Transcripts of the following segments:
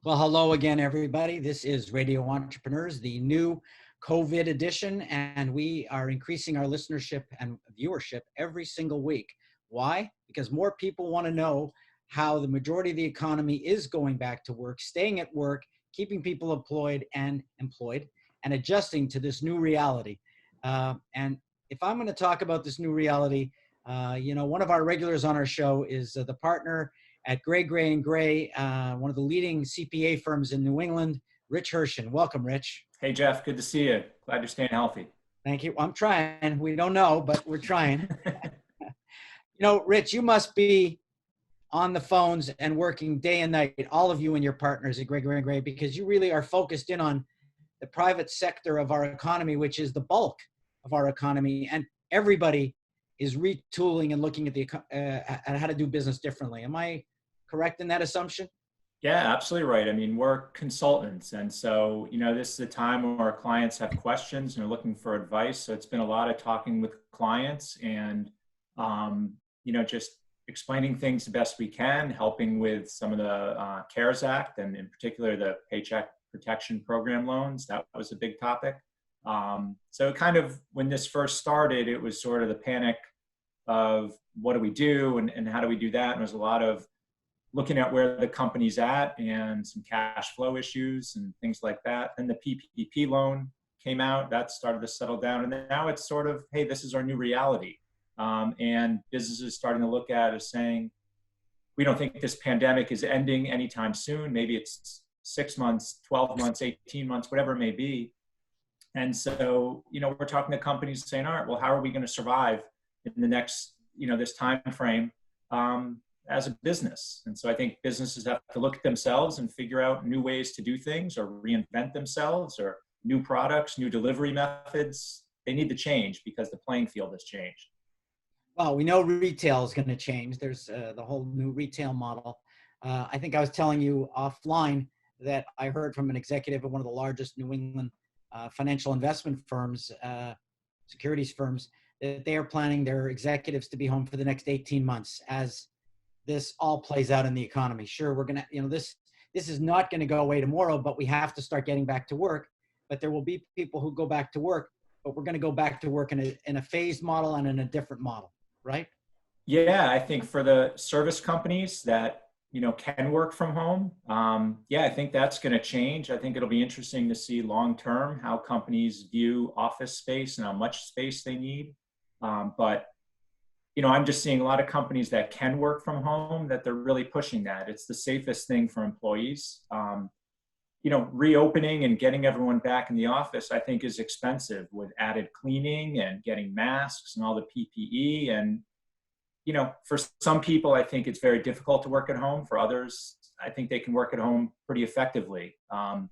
Well, hello again, everybody. This is Radio Entrepreneurs, the new COVID edition, and we are increasing our listenership and viewership every single week. Why? Because more people want to know how the majority of the economy is going back to work, staying at work, keeping people employed, and adjusting to this new reality. And if I'm going to talk about this new reality, one of our regulars on our show is the partner at Gray and Gray, one of the leading CPA firms in New England, Rich Hirschen. Welcome, Rich. Hey, Jeff. Good to see you. Glad you're staying healthy. Thank you. I'm trying. We don't know, but we're trying. Rich, you must be on the phones and working day and night, all of you and your partners at Gray and Gray, because you really are focused in on the private sector of our economy, which is the bulk of our economy. And everybody is retooling and looking at how to do business differently. Am I correct in that assumption? Yeah, absolutely right. I mean, we're consultants. And so, this is a time where our clients have questions and are looking for advice. So it's been a lot of talking with clients and, just explaining things the best we can, helping with some of the CARES Act and in particular the Paycheck Protection Program loans. That was a big topic. So kind of when this first started, it was sort of the panic of what do we do and how do we do that? And there's a lot of looking at where the company's at and some cash flow issues and things like that. Then the PPP loan came out, that started to settle down. And then now it's sort of, hey, this is our new reality. And businesses starting to look at as saying, we don't think this pandemic is ending anytime soon. Maybe it's 6 months, 12 months, 18 months, whatever it may be. And so, we're talking to companies saying, all right, well, how are we going to survive in the next, this time frame as a business? And so I think businesses have to look at themselves and figure out new ways to do things or reinvent themselves or new products, new delivery methods. They need to change because the playing field has changed. Well, we know retail is going to change. There's the whole new retail model. I think I was telling you offline that I heard from an executive of one of the largest New England financial investment firms, securities firms, that they are planning their executives to be home for the next 18 months as this all plays out in the economy. Sure, we're going to, this is not going to go away tomorrow, but we have to start getting back to work. But there will be people who go back to work, but we're going to go back to work in a phased model and in a different model, right? Yeah, I think for the service companies that, can work from home, I think that's going to change. I think it'll be interesting to see long-term how companies view office space and how much space they need. But I'm just seeing a lot of companies that can work from home, that they're really pushing that. It's the safest thing for employees. Reopening and getting everyone back in the office, I think is expensive with added cleaning and getting masks and all the PPE. And, for some people, I think it's very difficult to work at home. For others, I think they can work at home pretty effectively. And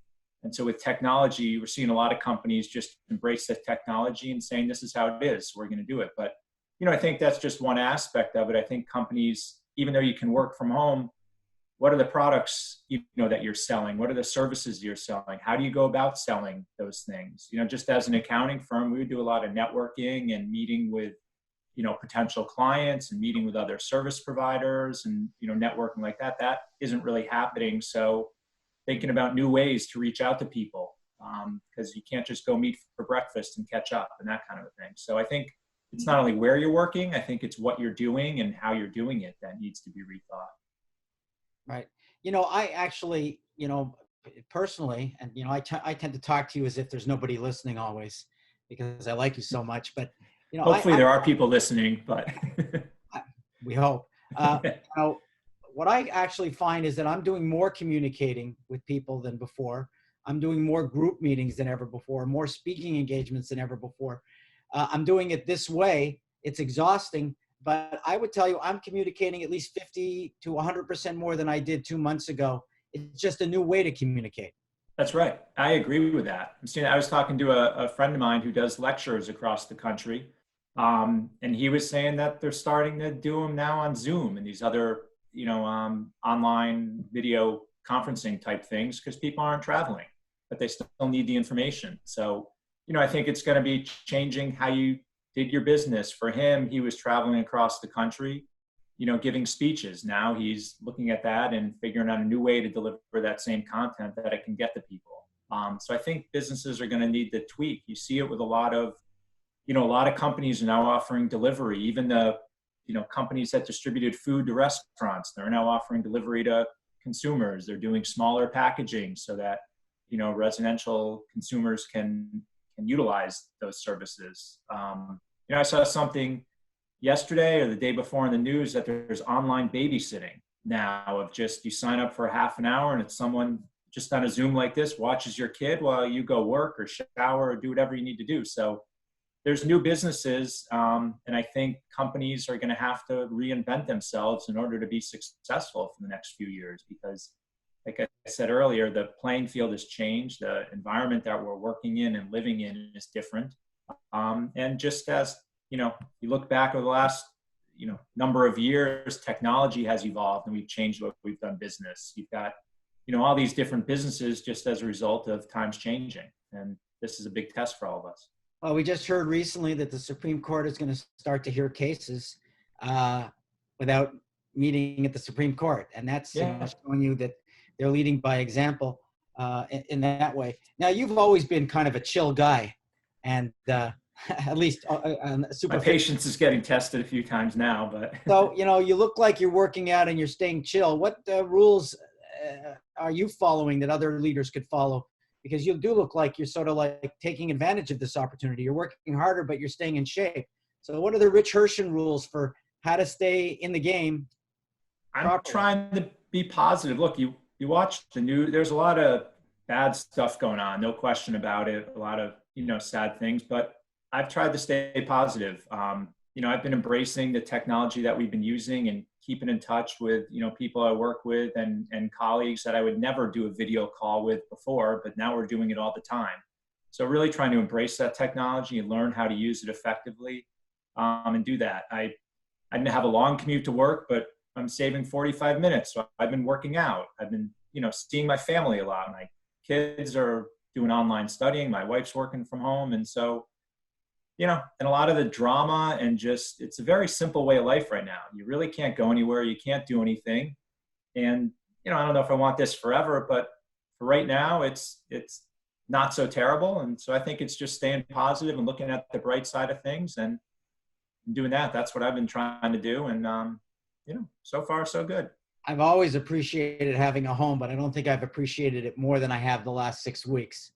so with technology, we're seeing a lot of companies just embrace the technology and saying, this is how it is, we're going to do it. But I think that's just one aspect of it. I think companies, even though you can work from home, what are the products, that you're selling? What are the services you're selling? How do you go about selling those things? Just as an accounting firm, we would do a lot of networking and meeting with, potential clients and meeting with other service providers and, networking like that. That isn't really happening. So thinking about new ways to reach out to people because you can't just go meet for breakfast and catch up and that kind of a thing. So I think it's not only where you're working, I think it's what you're doing and how you're doing it that needs to be rethought. Right. I actually, personally, and, I tend to talk to you as if there's nobody listening always because I like you so much, but, hopefully there are people listening, but we hope. What I actually find is that I'm doing more communicating with people than before. I'm doing more group meetings than ever before, more speaking engagements than ever before. I'm doing it this way. It's exhausting, but I would tell you I'm communicating at least 50 to 100% more than I did 2 months ago. It's just a new way to communicate. That's right. I agree with that. I was talking to a friend of mine who does lectures across the country. And he was saying that they're starting to do them now on Zoom and these other, online video conferencing type things because people aren't traveling, but they still need the information. So, I think it's going to be changing how you did your business. For him, he was traveling across the country. giving speeches. Now he's looking at that and figuring out a new way to deliver that same content that it can get to people. So I think businesses are going to need to tweak. You see it with a lot of companies are now offering delivery. Even the, companies that distributed food to restaurants, they're now offering delivery to consumers. They're doing smaller packaging so that, residential consumers can utilize those services. I saw something yesterday or the day before in the news that there's online babysitting now of just, you sign up for a half an hour and it's someone just on a Zoom like this watches your kid while you go work or shower or do whatever you need to do. So there's new businesses, and I think companies are going to have to reinvent themselves in order to be successful for the next few years, because like I said earlier, the playing field has changed. The environment that we're working in and living in is different. And just as, you look back over the last, number of years, technology has evolved and we've changed what we've done business. You've got, all these different businesses just as a result of times changing. And this is a big test for all of us. Well, we just heard recently that the Supreme Court is going to start to hear cases without meeting at the Supreme Court. And that's showing you that they're leading by example in that way. Now, you've always been kind of a chill guy, and at least my patience is getting tested a few times now. But so, you look like you're working out and you're staying chill. What rules are you following that other leaders could follow? Because you do look like you're sort of like taking advantage of this opportunity. You're working harder, but you're staying in shape. So what are the Rich Hirschen rules for how to stay in the game? I'm trying to be positive. Look, you watch the news, there's a lot of bad stuff going on, no question about it. A lot of, sad things, but I've tried to stay positive. I've been embracing the technology that we've been using and keeping in touch with, people I work with and colleagues that I would never do a video call with before, but now we're doing it all the time. So really trying to embrace that technology and learn how to use it effectively and do that. I didn't have a long commute to work, but I'm saving 45 minutes. So I've been working out. I've been, seeing my family a lot. My kids are doing online studying. My wife's working from home. And so, and a lot of the drama and just, it's a very simple way of life right now. You really can't go anywhere. You can't do anything. And, I don't know if I want this forever, but for right now, it's not so terrible. And so I think it's just staying positive and looking at the bright side of things and doing that. That's what I've been trying to do. And, so far, so good. I've always appreciated having a home, but I don't think I've appreciated it more than I have the last 6 weeks.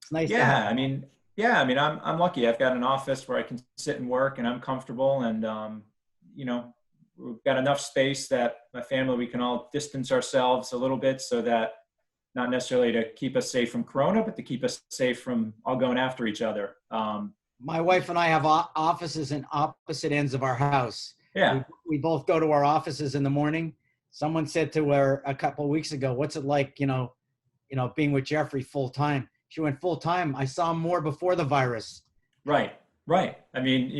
It's nice. Yeah. I'm lucky. I've got an office where I can sit and work and I'm comfortable. And, we've got enough space that my family, we can all distance ourselves a little bit so that not necessarily to keep us safe from Corona, but to keep us safe from all going after each other. My wife and I have offices in opposite ends of our house. Yeah. We both go to our offices in the morning. Someone said to her a couple of weeks ago, what's it like, being with Jeffrey full time? She went, full time. I saw him more before the virus. Right. I mean,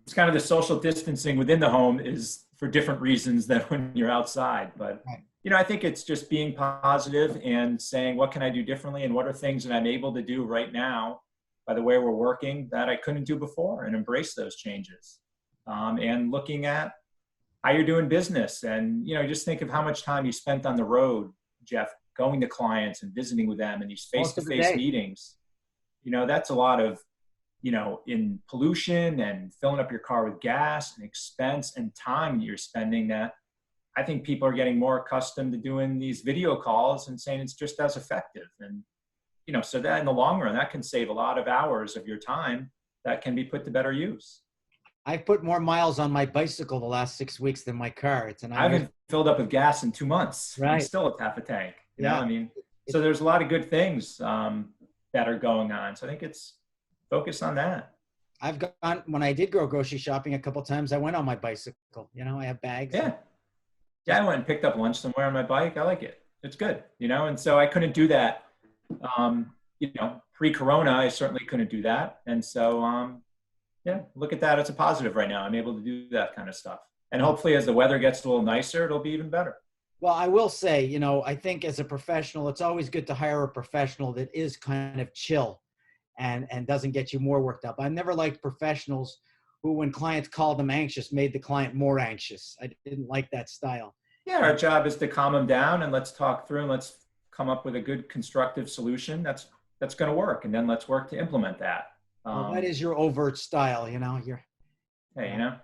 it's kind of the social distancing within the home is for different reasons than when you're outside. But, right. I think it's just being positive and saying, what can I do differently? And what are things that I'm able to do right now by the way we're working that I couldn't do before, and embrace those changes. And looking at how you're doing business. And, just think of how much time you spent on the road, Jeff, going to clients and visiting with them and these face-to-face meetings. That's a lot of, in pollution and filling up your car with gas and expense and time you're spending that I think people are getting more accustomed to doing these video calls and saying it's just as effective. And, so that in the long run, that can save a lot of hours of your time that can be put to better use. I've put more miles on my bicycle the last 6 weeks than my car. I haven't filled up with gas in 2 months. Right. I'm still at half a tank. Yeah. So there's a lot of good things that are going on. So I think it's focus on that. I've gone, when I did go grocery shopping a couple of times, I went on my bicycle. I have bags. Yeah. Yeah. I went and picked up lunch somewhere on my bike. I like it. It's good, and so I couldn't do that. Pre-corona, I certainly couldn't do that. And so, look at that as a positive right now. I'm able to do that kind of stuff. And hopefully as the weather gets a little nicer, it'll be even better. Well, I will say, I think as a professional, it's always good to hire a professional that is kind of chill and doesn't get you more worked up. I've never liked professionals who, when clients called them anxious, made the client more anxious. I didn't like that style. Yeah, our job is to calm them down and let's talk through and let's come up with a good constructive solution that's going to work, and then let's work to implement that. Well, that is your overt style, Hey, you know.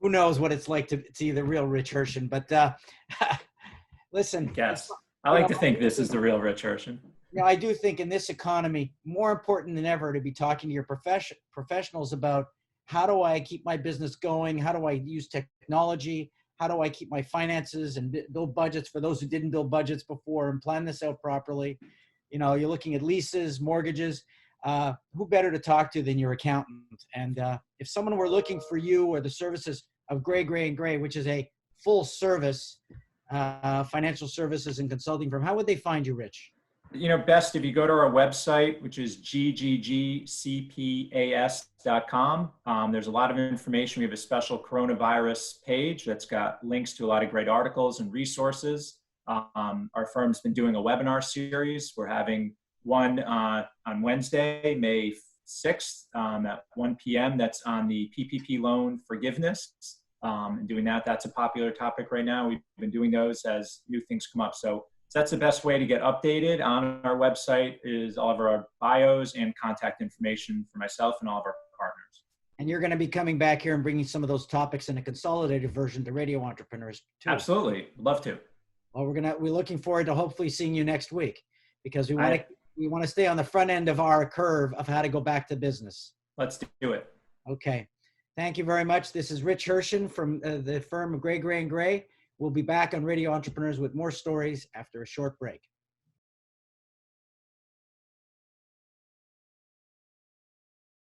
Who knows what it's like to see the real Rich Hirschen, but listen. Yes, I like to think this is the real Rich Hirschen. I do think in this economy, more important than ever to be talking to your professionals about how do I keep my business going? How do I use technology? How do I keep my finances and build budgets for those who didn't build budgets before and plan this out properly? You're looking at leases, mortgages. Who better to talk to than your accountant? And if someone were looking for you or the services of Gray, Gray, which is a full service financial services and consulting firm, how would they find you, Rich? Best if you go to our website, which is gggcpas.com. There's a lot of information. We have a special coronavirus page that's got links to a lot of great articles and resources. Our firm's been doing a webinar series. We're having one on Wednesday, May 6th at 1 p.m. That's on the PPP loan forgiveness. And doing that's a popular topic right now. We've been doing those as new things come up. So that's the best way to get updated. On our website is all of our bios and contact information for myself and all of our partners. And you're going to be coming back here and bringing some of those topics in a consolidated version to Radio Entrepreneurs too. Absolutely. Love to. Well, we're looking forward to hopefully seeing you next week, because we want to stay on the front end of our curve of how to go back to business. Let's do it. Okay. Thank you very much. This is Rich Hirschen from the firm of Gray, Gray & Gray. We'll be back on Radio Entrepreneurs with more stories after a short break.